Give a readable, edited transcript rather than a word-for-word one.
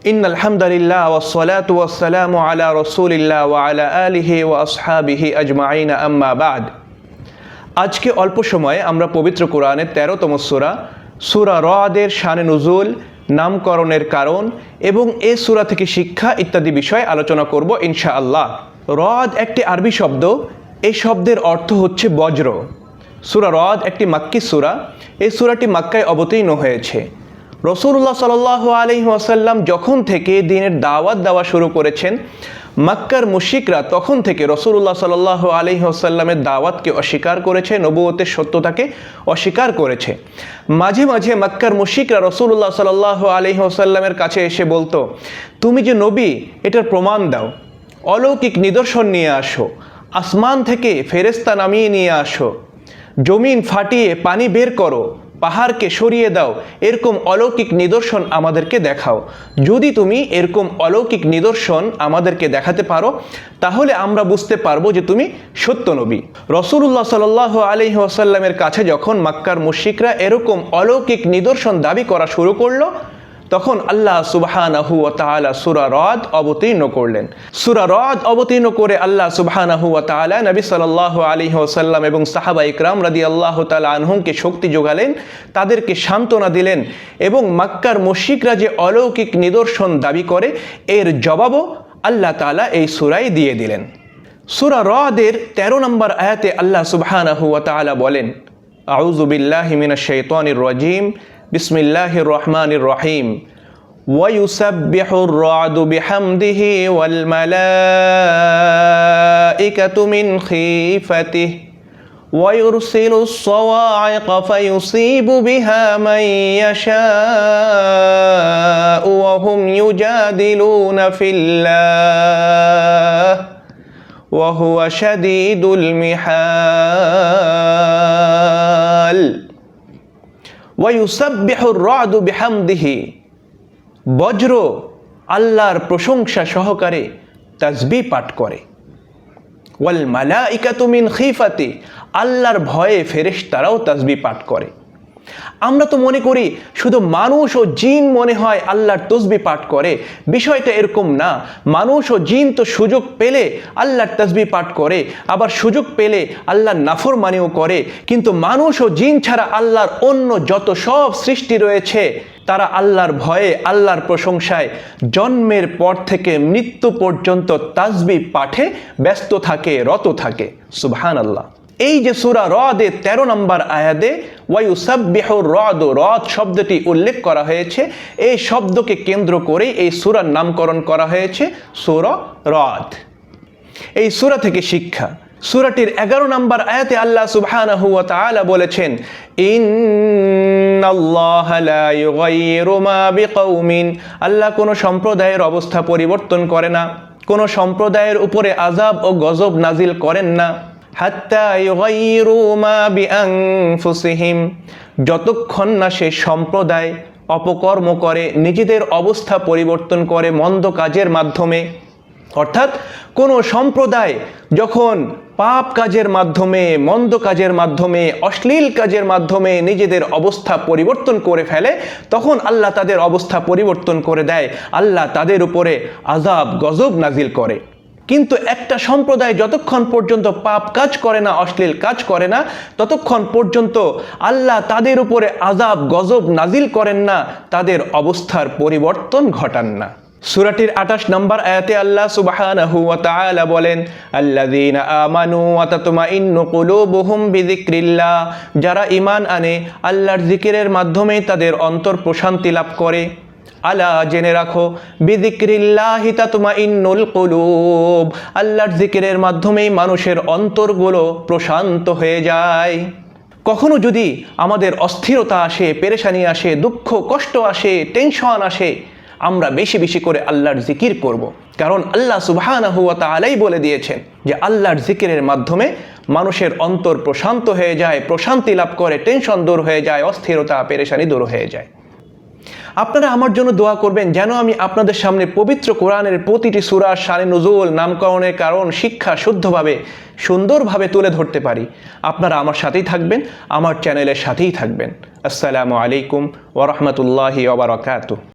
ইন্নাল হামদুলিল্লাহ ওয়াসসালাতু ওয়াসসালামু আলা রাসূলিল্লাহ ওয়া আলা আলিহি ওয়া আসহাবিহি আজমাইন আম্মা বাদ। আজকে অল্প সময়ে আমরা পবিত্র কোরআনের 13তম সূরা সূরা রদের শানে নুজুল, নামকরণের কারণ এবং এই সূরা থেকে শিক্ষা ইত্যাদি বিষয়ে আলোচনা করব ইনশাআল্লাহ। রদ একটি আরবি শব্দ, এই শব্দের অর্থ হচ্ছে বজ্র। সূরা রদ একটি মাক্কি সূরা। এই সূরাটি মক্কায় অবতীর্ণ হয়েছে। রাসূলুল্লাহ সাল্লাল্লাহু আলাইহি ওয়াসাল্লাম যখন থেকে দ্বীনের দাওয়াত দেওয়া শুরু করেছেন, মক্কার মুশরিকরা তখন থেকে রাসূলুল্লাহ সাল্লাল্লাহু আলাইহি ওয়াসাল্লামের দাওয়াতকে অস্বীকার করেছে, নবুয়তের সত্যতাকে অস্বীকার করেছে। মাঝে মাঝে মক্কার মুশরিকরা রাসূলুল্লাহ সাল্লাল্লাহু আলাইহি ওয়াসাল্লামের কাছে এসে বলতো, তুমি যে নবী এটার প্রমাণ দাও, অলৌকিক নিদর্শন নিয়ে আসো, আসমান থেকে ফেরেশতা নামিয়ে নিয়ে আসো, জমিন ফাটিয়ে পানি বের করো, পাহাড়কে সরিয়ে দাও, এরকম অলৌকিক নিদর্শন আমাদেরকে দেখাও। যদি তুমি এরকম অলৌকিক নিদর্শন আমাদেরকে দেখাতে পারো তাহলে আমরা বুঝতে পারবো যে তুমি সত্য নবী। রাসূলুল্লাহ সাল্লাল্লাহু আলাইহি ওয়াসাল্লামের কাছে যখন মক্কার মুশরিকরা এরকম অলৌকিক নিদর্শন দাবি করা শুরু করলো, তখন আল্লাহ সুবহানাহু ওয়া তাআলা সূরা রদ অবতীর্ণ করলেন। সূরা রদ অবতীর্ণ করে আল্লাহ সুবহানাহু ওয়া তাআলা নবী সাল্লাল্লাহু আলাইহি ওয়াসাল্লাম এবং সাহাবা ইকরাম রাদিয়াল্লাহু তাআলা আনহুমকে শক্তি যোগালেন, তাদেরকে সান্ত্বনা দিলেন এবং মক্কার মুশরিকরা যে অলৌকিক নিদর্শন দাবি করে এর জবাবও আল্লাহ তাআলা এই সূরায় দিয়ে দিলেন। সূরা রদের 13 নম্বর আয়াতে আল্লাহ সুবহানাহু ওয়া তাআলা বলেন, আউযু বিল্লাহি মিনাশ শাইতানির রাজীম, বিসমিল্লাহির রহমানির রহিম। ওয়ায়ুসাব্বিহুর রা'দু বিহামদিহি ওয়াল মালাইকাতু মিন খিফাতিহি ওয়ায়ুরসিলুস সাওয়া'iকা ফায়ুসিবু বিহা মান ইয়াশা'উ ওয়া হুম ইউজাদিলুনা ফিল্লাহ ওয়া হুয়া শাদীদুল মিহাল। ওয়ায়ুসাব্বিহুর রা'দু বিহামদিহি, বজ্র আল্লাহর প্রশংসা সহকারে তাসবিহ পাঠ করে। ওয়াল মালাইকাতু মিন খিফাতি, আল্লাহর ভয়ে ফেরেশতারাও তাসবিহ পাঠ করে। আমরা তো মনে করি শুধু মানুষ ও জিন মনে হয় আল্লাহর তাসবিহ পাঠ করে, বিষয়টা এরকম না। মানুষ ও জিন তো সুযোগ পেলে আল্লাহর তাসবিহ পাঠ করে, আবার সুযোগ পেলে আল্লাহর নাফরমানিও করে। কিন্তু মানুষ ও জিন ছাড়া আল্লাহর অন্য যত সব সৃষ্টি রয়েছে তারা আল্লাহর ভয়ে, আল্লাহর প্রশংসায় জন্মের পর থেকে মৃত্যু পর্যন্ত তাসবিহ পাঠে ব্যস্ত থাকে, রত থাকে। সুবহানাল্লাহ। এই যে সূরা রদের 13 নম্বর আয়াতে ওয়ায়ুসাব্বিহুর রা'দু, রদ শব্দটি উল্লেখ করা হয়েছে, এই শব্দকে কেন্দ্র করেই এই সূরার নামকরণ করা হয়েছে সূরা রদ। এই সূরা থেকে শিক্ষা, সূরাটির 11 নম্বর আয়াতে আল্লাহ সুবহানাহু ওয়া তাআলা বলেছেন, ইন্নাল্লাহা লা ইউগাইয়িরু মা বিকাউমিন, আল্লাহ কোনো সম্প্রদায়ের অবস্থা পরিবর্তন করে না, কোনো সম্প্রদায়ের উপরে আযাব ও গজব নাজিল করেন না, হাত্তা ইউগাইয়িরু মা বিআনফুসিহিম, যতক্ষণ না সে সম্প্রদায় অপকর্ম করে, নিজেদের অবস্থা পরিবর্তন করে মন্দ কাজের মাধ্যমে। অর্থাৎ কোনো সম্প্রদায় যখন পাপ কাজের মাধ্যমে, মন্দ কাজের মাধ্যমে, অশ্লীল কাজের মাধ্যমে নিজেদের অবস্থা পরিবর্তন করে ফেলে, তখন আল্লাহ তাদের অবস্থা পরিবর্তন করে দেয়, আল্লাহ তাদের উপরে আযাব গজব নাজিল করে। কিন্তু একটা সম্প্রদায় যতক্ষণ পর্যন্ত পাপ কাজ করে না, অশ্লীল কাজ করে না, ততক্ষণ পর্যন্ত আল্লাহ তাদের উপরে আযাব গজব নাজিল করেন না, তাদের অবস্থার পরিবর্তন ঘটান না। সূরাটির 28 নম্বর আয়াতে আল্লাহ সুবহানাহু ওয়া তাআলা বলেন, আল্লাযীনা আমানু ওয়া তাতমাইন্নু কুলুবুহুম বিযিকরিল্লাহ, যারা ঈমান আনে আল্লাহর জিকিরের মাধ্যমে তাদের অন্তর প্রশান্তি লাভ করে। আলা, জেনে রাখো, বিযিকরিল্লাহি তাতমাইন্নুল কুলুব, আল্লাহর জিকিরের মাধ্যমেই মানুষের অন্তরগুলো প্রশান্ত হয়ে যায়। কখনো যদি আমাদের অস্থিরতা আসে, পেরেশানি আসে, দুঃখ কষ্ট আসে, টেনশন আসে, আমরা বেশি বেশি করে আল্লাহর জিকির করব। কারণ আল্লাহ সুবহানাহু ওয়া তাআলাই বলে দিয়েছেন যে আল্লাহর জিকিরের মাধ্যমে মানুষের অন্তর প্রশান্ত হয়ে যায়, প্রশান্তি লাভ করে, টেনশন দূর হয়ে যায়, অস্থিরতা পেরেশানি দূর হয়ে যায়। আপনারা আমার জন্য দোয়া করবেন যেন আমি আপনাদের সামনে পবিত্র কোরআনের প্রতিটি সূরার শানে নুজুল, নামকরণের কারণ, শিক্ষা শুদ্ধভাবে, সুন্দরভাবে তুলে ধরতে পারি। আপনারা আমার সাথেই থাকবেন, আমার চ্যানেলের সাথেই থাকবেন। আসসালামু আলাইকুম ওয়া রাহমাতুল্লাহি ওয়া বারাকাতুহু।